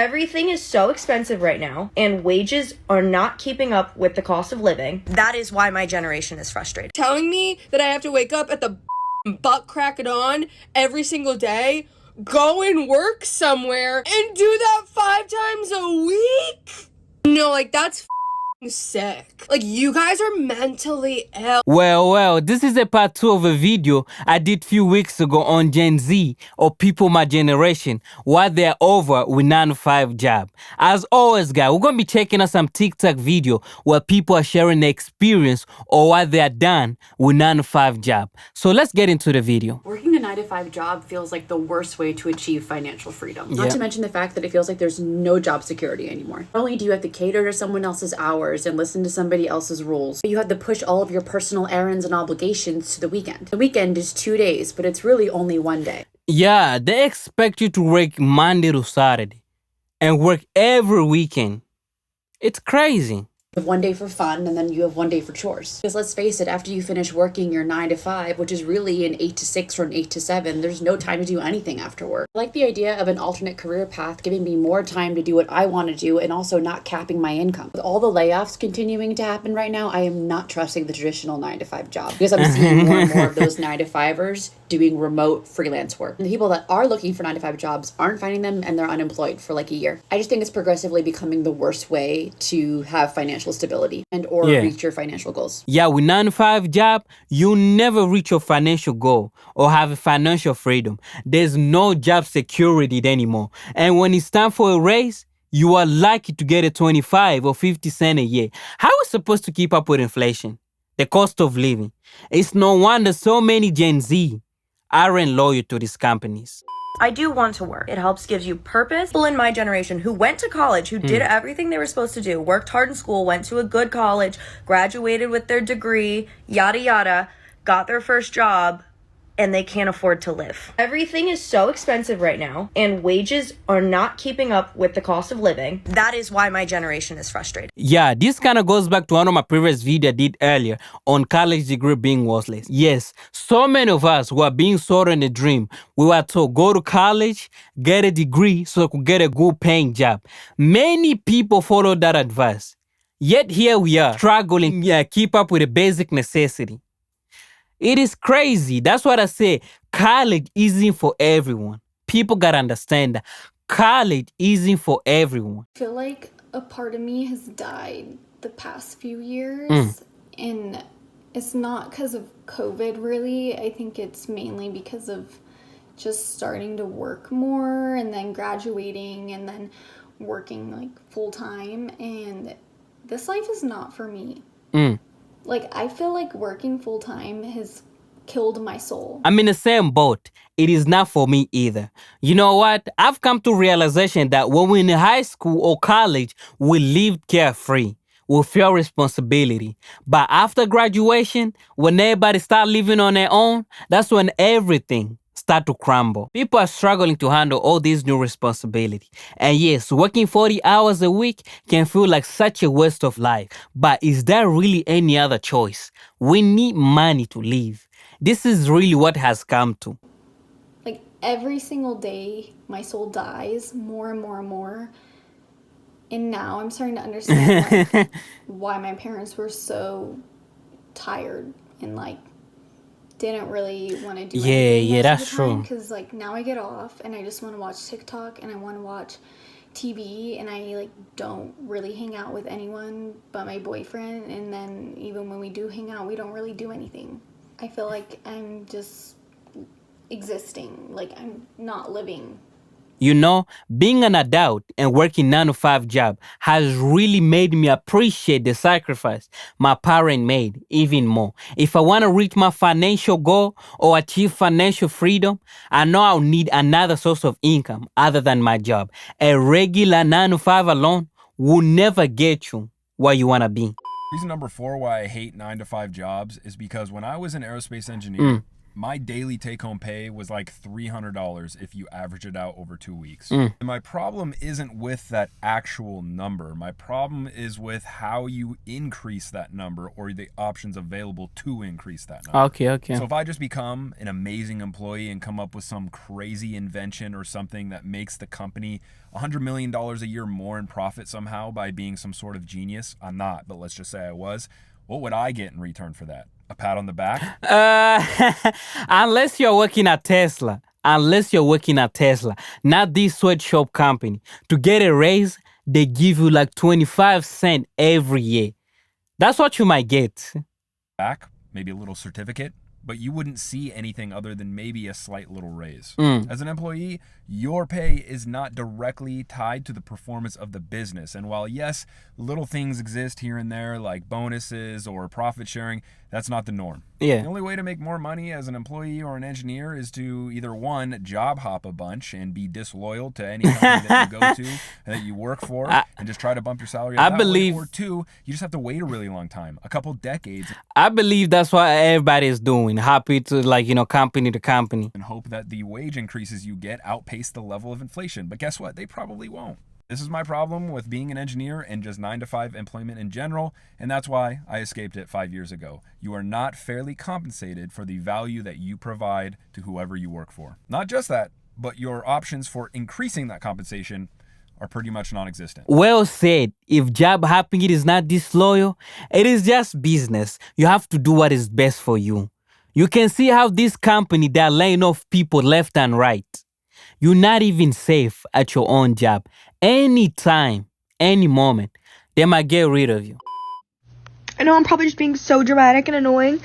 Everything is so expensive right now, and wages are not keeping up with the cost of living. That is why my generation is frustrated. Telling me that I have to wake up at the butt crack of dawn every single day, go and work somewhere, and do that 5 times a week? No, like, that's sick. Like, you guys are mentally ill. Well, this is a part 2 of a video I did few weeks ago on Gen Z, or people my generation, what they're over with 9-to-5 job. As always, guys, we're going to be checking out some TikTok video where people are sharing their experience or what they're done with 9-to-5 job. So let's get into the video. Working a 9-to-5 job feels like the worst way to achieve financial freedom. Not to mention the fact that it feels like there's no job security anymore. Not only do you have to cater to someone else's hours and listen to somebody else's rules, but you have to push all of your personal errands and obligations to the weekend. The weekend is 2 days, but it's really only 1 day. Yeah, they expect you to work Monday to Saturday and work every weekend. It's crazy. You have 1 day for fun, and then you have 1 day for chores. Because let's face it, after you finish working your 9-to-5, which is really an 8-to-6 or an 8-to-7, there's no time to do anything after work. I like the idea of an alternate career path giving me more time to do what I want to do and also not capping my income. With all the layoffs continuing to happen right now, I am not trusting the traditional 9-to-5 job because I'm seeing more and more of those 9-to-5ers doing remote freelance work. And the people that are looking for 9-to-5 jobs aren't finding them, and they're unemployed for like a year. I just think it's progressively becoming the worst way to have financial stability and or reach your financial goals. Yeah, with 9-to-5 job, you never reach your financial goal or have a financial freedom. There's no job security anymore. And when it's time for a raise, you are likely to get a 25 or 50 cents a year. How are we supposed to keep up with inflation? The cost of living. It's no wonder so many Gen Z aren't loyal to these companies. I do want to work. It helps gives you purpose. People in my generation who went to college, who did everything they were supposed to do, worked hard in school, went to a good college, graduated with their degree, yada yada, got their first job, and they can't afford to live. Everything is so expensive right now, and wages are not keeping up with the cost of living. That is why my generation is frustrated. Yeah, this kind of goes back to one of my previous videos I did earlier on college degree being worthless. Yes, so many of us who are being sold on a dream, we were told go to college, get a degree so you could get a good paying job. Many people follow that advice. Yet here we are, struggling to keep up with the basic necessity. It is crazy. That's what I say. College isn't for everyone. People gotta understand that. College isn't for everyone. I feel like a part of me has died the past few years. And it's not because of COVID, really. I think it's mainly because of just starting to work more and then graduating and then working like full time. And this life is not for me. Like, I feel like working full-time has killed my soul. I'm in the same boat. It is not for me either. You know what? I've come to realization that when we're in high school or college, we live carefree. We feel responsibility. But after graduation, when everybody start living on their own, that's when everything start to crumble. People are struggling to handle all these new responsibilities. And yes, working 40 hours a week can feel like such a waste of life. But is there really any other choice? We need money to live. This is really what has come to. Like, every single day, my soul dies more and more and more. And now I'm starting to understand like, why my parents were so tired and like didn't really want to do anything. Yeah, that's true. Because like now I get off and I just want to watch TikTok and I want to watch TV, and I like don't really hang out with anyone but my boyfriend. And then even when we do hang out, we don't really do anything. I feel like I'm just existing, like I'm not living. You know, being an adult and working 9-to-5 job has really made me appreciate the sacrifice my parents made even more. If I want to reach my financial goal or achieve financial freedom, I know I'll need another source of income other than my job. A regular 9-to-5 alone will never get you where you want to be. Reason number 4 why I hate 9-to-5 jobs is because when I was an aerospace engineer, my daily take-home pay was like $300 if you average it out over 2 weeks. And my problem isn't with that actual number. My problem is with how you increase that number or the options available to increase that number. Okay. So if I just become an amazing employee and come up with some crazy invention or something that makes the company $100 million a year more in profit somehow by being some sort of genius, I'm not, but let's just say I was, what would I get in return for that? A pat on the back? Unless you're working at Tesla. Not this sweatshop company. To get a raise, they give you like 25 cents every year. That's what you might get. Back, maybe a little certificate, but you wouldn't see anything other than maybe a slight little raise. As an employee, your pay is not directly tied to the performance of the business. And while yes, little things exist here and there like bonuses or profit sharing, that's not the norm. Yeah. The only way to make more money as an employee or an engineer is to either one, job hop a bunch and be disloyal to any company that you go to and that you work for and just try to bump your salary up that way. Or two, you just have to wait a really long time, a couple decades. I believe that's what everybody is doing. Happy to company to company. And hope that the wage increases you get outpace the level of inflation. But guess what? They probably won't. This is my problem with being an engineer and just 9-to-5 employment in general, and that's why I escaped it 5 years ago. You are not fairly compensated for the value that you provide to whoever you work for. Not just that, but your options for increasing that compensation are pretty much non-existent. Well said. If job hopping it is not disloyal, it is just business. You have to do what is best for you. You can see how this company, they're laying off people left and right. You're not even safe at your own job. Anytime, any moment, they might get rid of you. I know I'm probably just being so dramatic and annoying,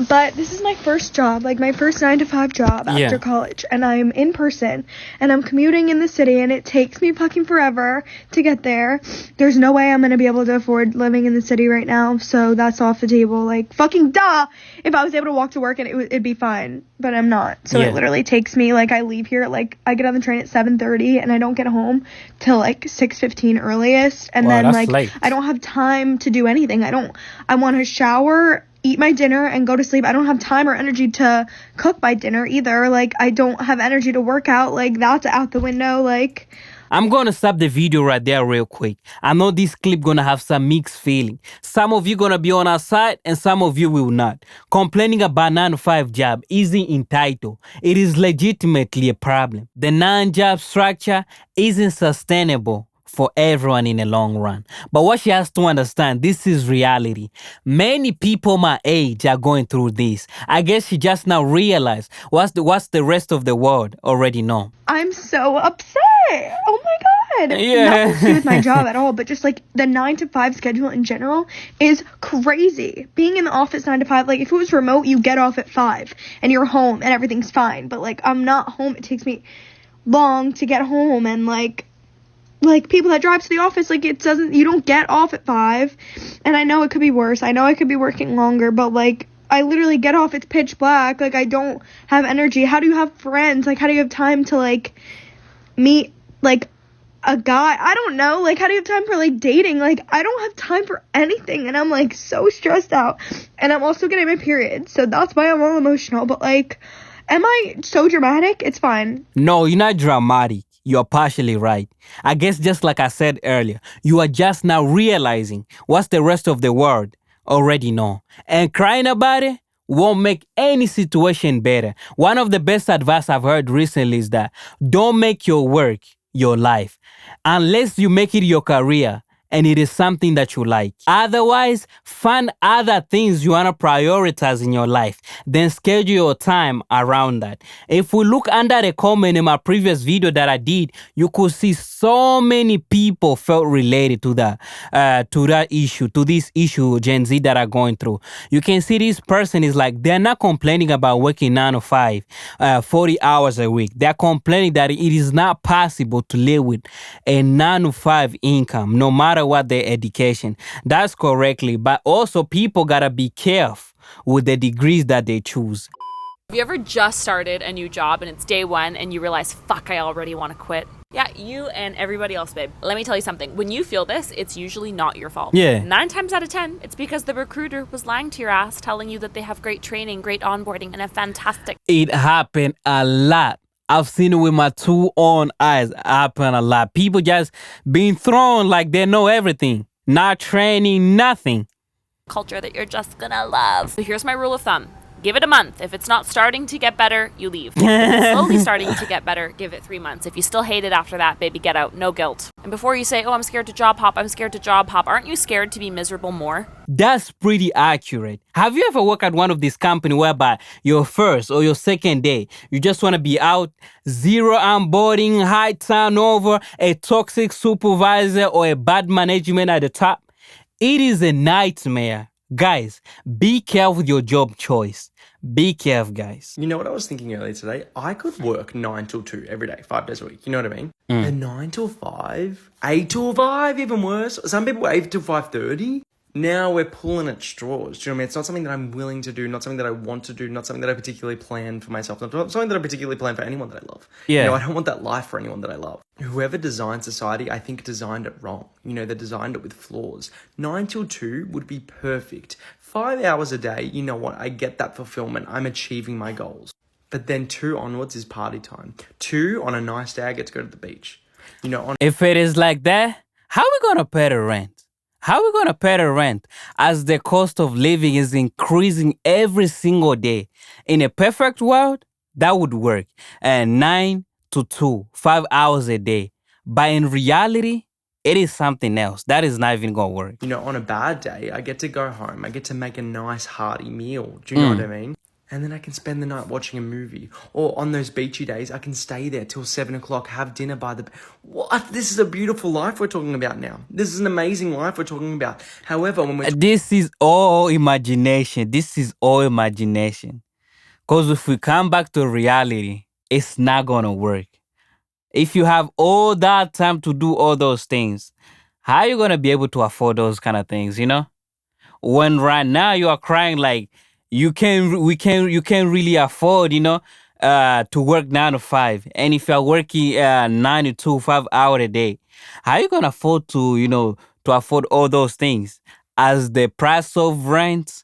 but this is my first job, like my first 9-to-5 job after college, and I'm in person, and I'm commuting in the city, and it takes me fucking forever to get there. There's no way I'm gonna be able to afford living in the city right now, so that's off the table. Like, fucking duh! If I was able to walk to work, and it'd be fine, but I'm not. So it literally takes me, like, I leave here, like, I get on the train at 7:30, and I don't get home till, like, 6:15 earliest, and then, like, late. I don't have time to do anything. I want to shower, eat my dinner, and go to sleep. I don't have time or energy to cook my dinner either. Like, I don't have energy to work out. Like, that's out the window. Like, I'm gonna stop the video right there real quick. I know this clip gonna have some mixed feeling. Some of you gonna be on our side and some of you will not. Complaining about 9-to-5 job isn't entitled. It is legitimately a problem. The non-job structure isn't sustainable for everyone in the long run. But what she has to understand, this is reality. Many people my age are going through this. I guess she just now realized what's the rest of the world already know. I'm so upset. Oh my god. Yeah. Nothing to do with my job at all, but just like the 9-to-5 schedule in general is crazy. Being in the office 9-to-5, like if it was remote, you get off at 5 and you're home and everything's fine. But like I'm not home. It takes me long to get home, and like people that drive to the office, like you don't get off at 5. And I know it could be worse. I know I could be working longer, but like I literally get off, it's pitch black. Like I don't have energy. How do you have friends? Like how do you have time to like meet like a guy? I don't know. Like how do you have time for like dating? Like I don't have time for anything, and I'm like so stressed out. And I'm also getting my period, so that's why I'm all emotional. But like, am I so dramatic? It's fine. No, you're not dramatic. You're partially right. I guess just like I said earlier, you are just now realizing what the rest of the world already know. And crying about it won't make any situation better. One of the best advice I've heard recently is that don't make your work your life unless you make it your career and it is something that you like. Otherwise, find other things you want to prioritize in your life. Then schedule your time around that. If we look under the comment in my previous video that I did, you could see so many people felt related to this issue Gen Z that are going through. You can see this person is like, they're not complaining about working 9-to-5, 40 hours a week. They're complaining that it is not possible to live with a 9-to-5 income, no matter what their education. That's correctly, but also people gotta be careful with the degrees that they choose. Have you ever just started a new job and it's day one and you realize, fuck, I already want to quit? Yeah, you and everybody else, babe. Let me tell you something. When you feel this, it's usually not your fault. Yeah. 9 times out of 10, it's because the recruiter was lying to your ass, telling you that they have great training, great onboarding, and a fantastic... It happened a lot. I've seen it with my 2 own eyes. It happen a lot. People just being thrown like they know everything. Not training, nothing. culture that you're just gonna love. So here's my rule of thumb. Give it a month. If it's not starting to get better, you leave. If it's slowly starting to get better, give it 3 months. If you still hate it after that, baby, get out. No guilt. And before you say, oh, I'm scared to job hop, aren't you scared to be miserable more? That's pretty accurate. Have you ever worked at one of these companies whereby your first or your second day, you just want to be out, zero onboarding, high turnover, a toxic supervisor, or a bad management at the top? It is a nightmare. Guys, be careful with your job choice. Be careful, guys. You know what I was thinking earlier today? I could work 9 till 2 every day, 5 days a week. You know what I mean? A 9 till 5, 8 till 5, even worse. Some people 8 till 5:30. Now we're pulling at straws. Do you know what I mean? It's not something that I'm willing to do, not something that I want to do, not something that I particularly plan for myself, not something that I particularly plan for anyone that I love. Yeah. You know, I don't want that life for anyone that I love. Whoever designed society, I think designed it wrong. You know, they designed it with flaws. 9 till 2 would be perfect. 5 hours a day, you know what? I get that fulfillment. I'm achieving my goals. But then 2 onwards is party time. 2 on a nice day, I get to go to the beach. You know, If it is like that, how are we going to pay the rent? How are we going to pay the rent as the cost of living is increasing every single day? In a perfect world, that would work. And 9 to 2, 5 hours a day. But in reality, it is something else. That is not even going to work. you know, on a bad day, I get to go home. I get to make a nice hearty meal. Do you know what I mean? And then I can spend the night watching a movie. Or on those beachy days, I can stay there till 7 o'clock, have dinner by the... What? This is a beautiful life we're talking about now. This is an amazing life we're talking about. However, when we're... This is all imagination. This is all imagination. Because if we come back to reality, it's not going to work. If you have all that time to do all those things, how are you going to be able to afford those kind of things, you know? When right now you are crying like you can't really afford, you know, to work 9 to 5. And if you're working 9 to 2, 5 hours a day, how are you going to afford to, you know, to afford all those things? As the price of rent,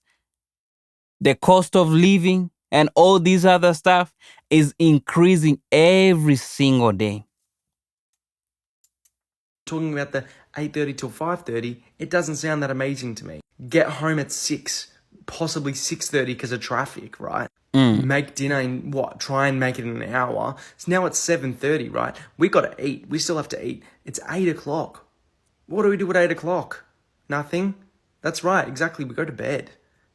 the cost of living, and all these other stuff is increasing every single day. talking about the 8:30 till 5:30, it doesn't sound that amazing to me. Get home at 6, possibly 6:30 because of traffic, right? Make dinner in what? Try and make it in an hour. So now it's 7:30, right? We got to eat. We still have to eat. It's 8 o'clock. What do we do at 8 o'clock? Nothing. That's right. Exactly. We go to bed.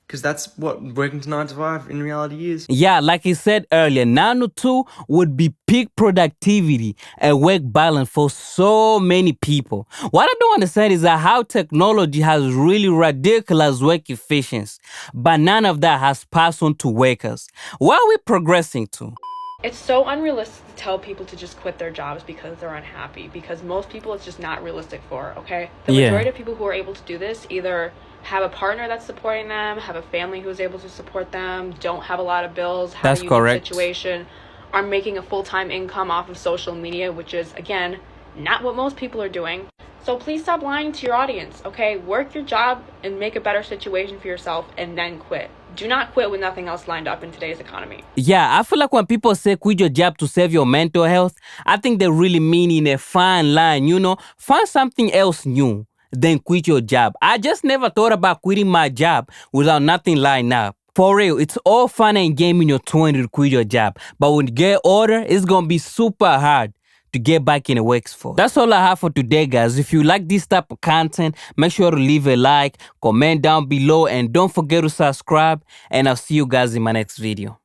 Because that's what working to 9 to 5 in reality is. Yeah, like I said earlier, 9 to 2 would be peak productivity and work balance for so many people. What I don't understand is that how technology has really ridiculous work efficiency, but none of that has passed on to workers. Where are we progressing to? It's so unrealistic to tell people to just quit their jobs because they're unhappy, because most people it's just not realistic for, okay? The majority of people who are able to do this either have a partner that's supporting them, have a family who's able to support them, don't have a lot of bills, have That's a unique correct. situation, are making a full-time income off of social media, which is, again, not what most people are doing. So please stop lying to your audience, okay? Work your job and make a better situation for yourself and then quit. Do not quit with nothing else lined up in today's economy. Yeah, I feel like when people say quit your job to save your mental health, I think they really mean in a fine line, you know? Find something else new, then quit your job. I just never thought about quitting my job without nothing lined up. For real, it's all fun and game in your 20s to quit your job. But when you get older, it's going to be super hard to get back in the workforce. That's all I have for today, guys. If you like this type of content, make sure to leave a like, comment down below, and don't forget to subscribe. And I'll see you guys in my next video.